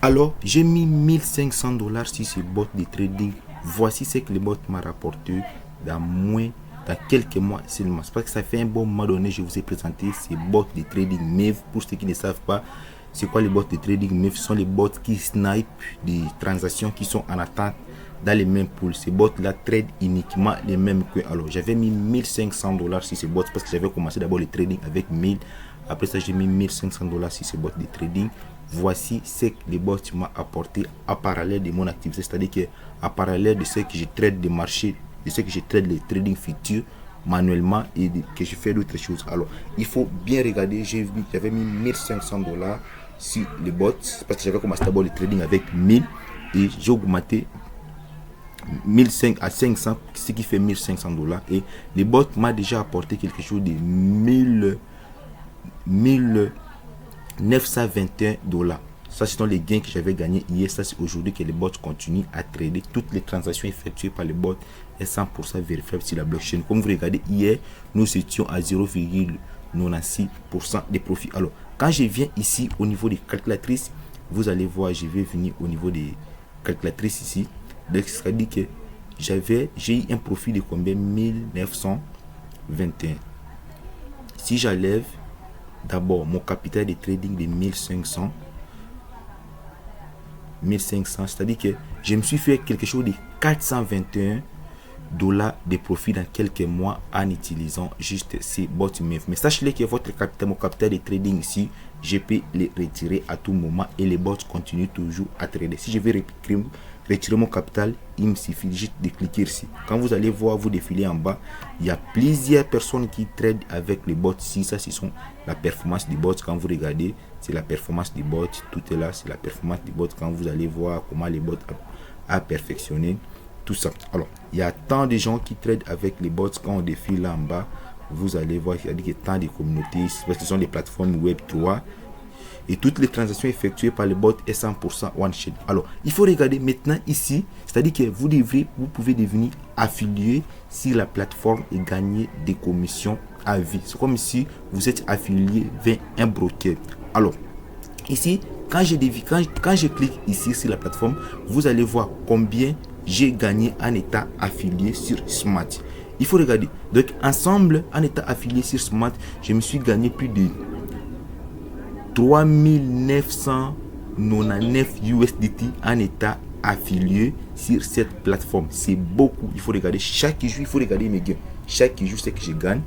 Alors, j'ai mis 1500 dollars sur ces bots de trading. Voici ce que les bots m'a rapporté dans quelques mois seulement. C'est parce que ça fait un bon moment donné, je vous ai présenté ces bots de trading. Mais pour ceux qui ne savent pas, c'est quoi les bots de trading? Mais ce sont les bots qui snipent des transactions qui sont en attente dans les mêmes pools. Ces bots là trade uniquement les mêmes que. Alors, j'avais mis 1500 dollars sur ces bots parce que j'avais commencé d'abord le trading avec 1000. Après ça, j'ai mis 1500 dollars sur ces bots de trading. Voici ce que les bots m'ont apporté à parallèle de mon activité, c'est-à-dire que à parallèle de ce que je trade des marchés, de ce que je trade les trading futurs manuellement et que je fais d'autres choses. Alors, il faut bien regarder. J'avais mis 1500 dollars sur les bots parce que j'avais commencé d'abord le trading avec 1000 et j'ai augmenté 1500 à 500, ce qui fait 1500 dollars. Et les bots m'ont déjà apporté quelque chose de 1921 dollars. Ça, ce sont les gains que j'avais gagnés hier. Ça, c'est aujourd'hui que les bots continuent à trader. Toutes les transactions effectuées par les bots est 100% vérifiable sur la blockchain. Comme vous regardez, hier, nous étions à 0,96% des profits. Alors, quand je viens ici au niveau des calculatrices, vous allez voir, je vais venir au niveau des calculatrices ici. Donc, ça dit que j'ai eu un profit de combien? 1921. Si j'enlève d'abord mon capital de trading de 1500, c'est-à-dire que je me suis fait quelque chose de 421 dollars de profit dans quelques mois en utilisant juste ces bots MEV. Mais sachez que votre capital, mon capital de trading ici, je peux les retirer à tout moment et les bots continuent toujours à trader. Si je vais retirer mon capital, il me suffit juste de cliquer ici. Quand vous allez voir, vous défiler en bas, il y a plusieurs personnes qui tradent avec les bots. Si ça, ce sont la performance des bots. Quand vous regardez, c'est la performance des bots. Tout est là, c'est la performance des bots. Quand vous allez voir comment les bots a perfectionné tout ça. Alors, il y a tant de gens qui tradent avec les bots. Quand on défile là en bas, vous allez voir qu'il y a tant de communautés. Ce sont des plateformes web 3. Et toutes les transactions effectuées par les bots est 100% one chain. Alors, il faut regarder maintenant ici, c'est-à-dire que vous pouvez devenir affilié sur la plateforme et gagner des commissions à vie. C'est comme si vous êtes affilié vers un broker. Alors, ici, quand je clique ici sur la plateforme, vous allez voir combien j'ai gagné en état affilié sur Smart. Il faut regarder. Donc, ensemble, en état affilié sur Smart, je me suis gagné plus de 3999 USDT en état affilié sur cette plateforme. C'est beaucoup. Il faut regarder chaque jour, il faut regarder mes gains. Chaque jour, ce que je gagne.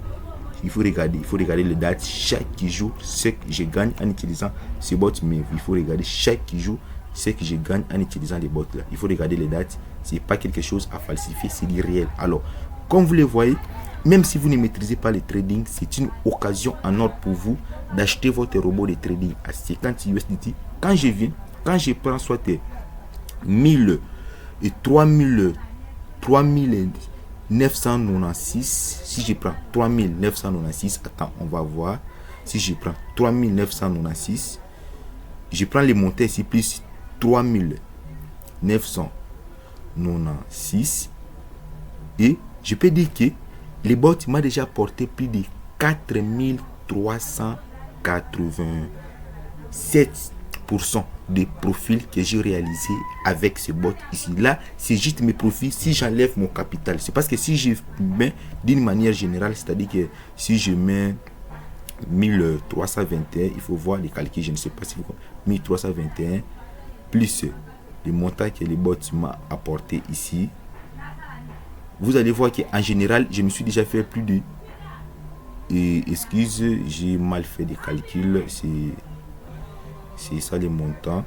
Il faut regarder les dates. Chaque jour, ce que je gagne en utilisant ces bots. Mais il faut regarder chaque jour ce que je gagne en utilisant les bots là. Il faut regarder les dates. C'est pas quelque chose à falsifier, c'est du réel. Alors, comme vous le voyez, même si vous ne maîtrisez pas le trading, c'est une occasion en or pour vous d'acheter votre robot de trading à 50 USDT. Quand je prends soit 1000 et 3996, si je prends 3996, attends, on va voir. Si je prends 3996, je prends les montants ici plus 3996 et je peux dire que les bots m'ont déjà apporté plus de 4387% des profils que j'ai réalisé avec ce bot ici. Là, c'est juste mes profits si j'enlève mon capital. C'est parce que si je mets d'une manière générale, c'est-à-dire que si je mets 1321, il faut voir les calculs, je ne sais pas si vous 1321 plus le montant que les bots m'ont apporté ici. Vous allez voir qu'en général, je me suis déjà fait plus de... excuse, j'ai mal fait des calculs. C'est ça les montants.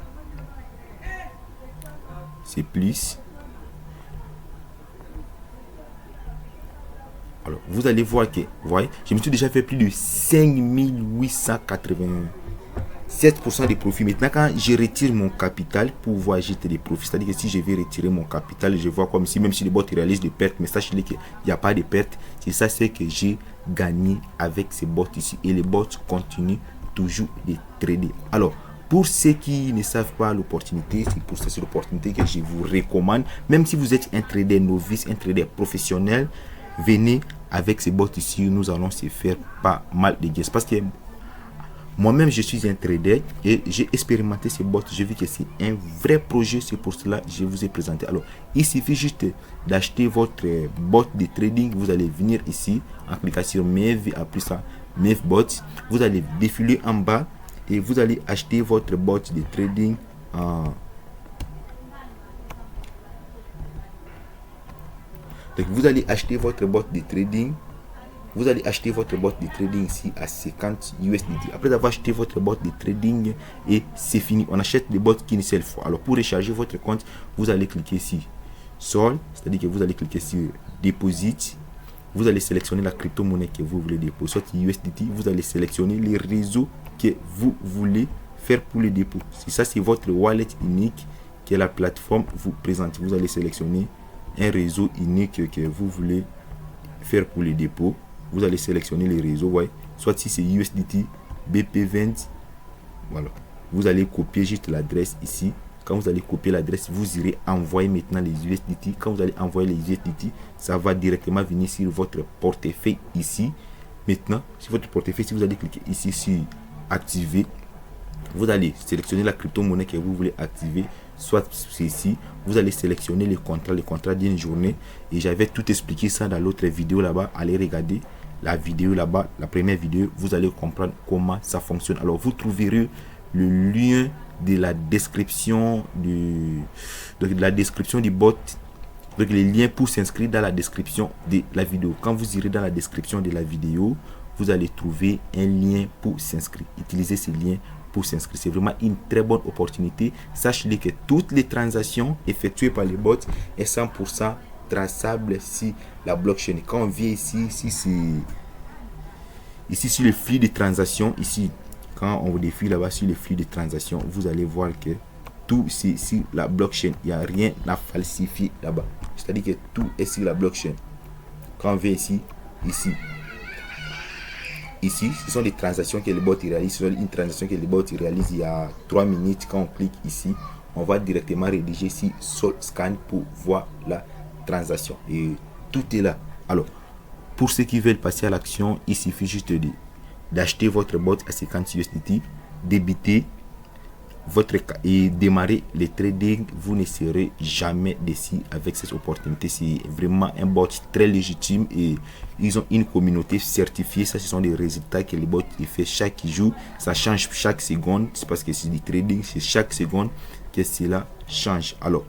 C'est plus. Alors, vous allez voir que, vous voyez, je me suis déjà fait plus de 5887% des profits. Maintenant, quand je retire mon capital pour pouvoir jeter des profits, c'est-à-dire que si je vais retirer mon capital, je vois comme si, même si les bots réalisent des pertes, mais sachez qu'il n'y a pas de pertes. C'est ça, c'est que j'ai gagné avec ces bots ici. Et les bots continuent toujours de trader. Alors, pour ceux qui ne savent pas l'opportunité, c'est pour ça c'est l'opportunité que je vous recommande. Même si vous êtes un trader novice, un trader professionnel, venez avec ces bots ici. Nous allons se faire pas mal de gains. Parce que Moi-même, je suis un trader et j'ai expérimenté ces bots. J'ai vu que c'est un vrai projet. C'est pour cela que je vous ai présenté. Alors, il suffit juste d'acheter votre bot de trading. Vous allez venir ici en cliquant sur Mev, après ça, Mevbot. Vous allez défiler en bas et vous allez acheter votre bot de trading en... Donc, vous allez acheter votre bot de trading. Vous allez acheter votre bot de trading ici à 50 USDT. Après avoir acheté votre bot de trading et c'est fini. On achète des bots qu'une seule fois. Alors pour recharger votre compte, vous allez cliquer ici Sol, c'est-à-dire que vous allez cliquer sur Deposit. Vous allez sélectionner la crypto-monnaie que vous voulez déposer, soit USDT. Vous allez sélectionner les réseaux que vous voulez faire pour le dépôt. Si ça c'est votre wallet unique que la plateforme vous présente, vous allez sélectionner un réseau unique que vous voulez faire pour le dépôt. Vous allez sélectionner les réseaux, ouais. Soit si c'est USDT, BP20, voilà. Vous allez copier juste l'adresse ici. Quand vous allez copier l'adresse, vous irez envoyer maintenant les USDT. Quand vous allez envoyer les USDT, ça va directement venir sur votre portefeuille ici. Maintenant, sur votre portefeuille, si vous allez cliquer ici sur activer, vous allez sélectionner la crypto-monnaie que vous voulez activer, soit c'est ici. Vous allez sélectionner les contrats d'une journée. Et j'avais tout expliqué ça dans l'autre vidéo là-bas. Allez regarder la vidéo là-bas, la première vidéo. Vous allez comprendre comment ça fonctionne. Alors, vous trouverez le lien de la description de la description du bot. Donc, les liens pour s'inscrire dans la description de la vidéo. Quand vous irez dans la description de la vidéo, vous allez trouver un lien pour s'inscrire. Utilisez ce lien pour s'inscrire. C'est vraiment une très bonne opportunité. Sachez que toutes les transactions effectuées par les bots est 100% traçable sur la blockchain. Quand on vient ici, ici sur le flux de transactions, ici, quand on vous défile là-bas sur le flux de transactions, vous allez voir que tout c'est sur la blockchain. Il n'y a rien à falsifier là-bas. C'est-à-dire que tout est sur la blockchain. Quand on vient ici, ici, ce sont des transactions que les bots réalisent. Ce sont une transaction que les bots réalisent il y a 3 minutes. Quand on clique ici, on va directement rédiger ici Sol Scan pour voir la transaction. Et tout est là. Alors, pour ceux qui veulent passer à l'action, il suffit juste d'acheter votre bot à 50 USDT, débiter votre et démarrer le trading. Vous ne serez jamais déçu avec cette opportunité. C'est vraiment un bot très légitime et ils ont une communauté certifiée. Ça, ce sont des résultats que les bots font chaque jour. Ça change chaque seconde. C'est parce que c'est du trading, c'est chaque seconde que cela change. Alors,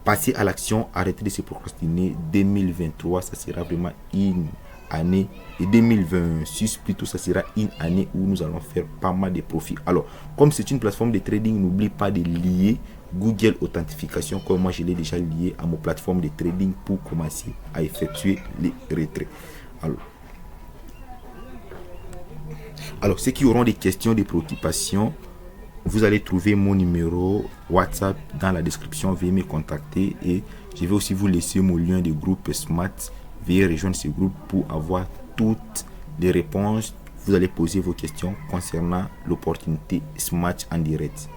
passez à l'action, arrêtez de se procrastiner. 2023, ça sera vraiment une année, et 2026 plutôt, ça sera une année où nous allons faire pas mal de profits. Alors, comme c'est une plateforme de trading, n'oublie pas de lier Google Authentification, comme moi je l'ai déjà lié à mon plateforme de trading pour commencer à effectuer les retraits. Alors ceux qui auront des questions, des préoccupations, vous allez trouver mon numéro WhatsApp dans la description. Veuillez me contacter et je vais aussi vous laisser mon lien de groupe Smart. Veuillez rejoindre ce groupe pour avoir toutes les réponses. Vous allez poser vos questions concernant l'opportunité Smart en direct.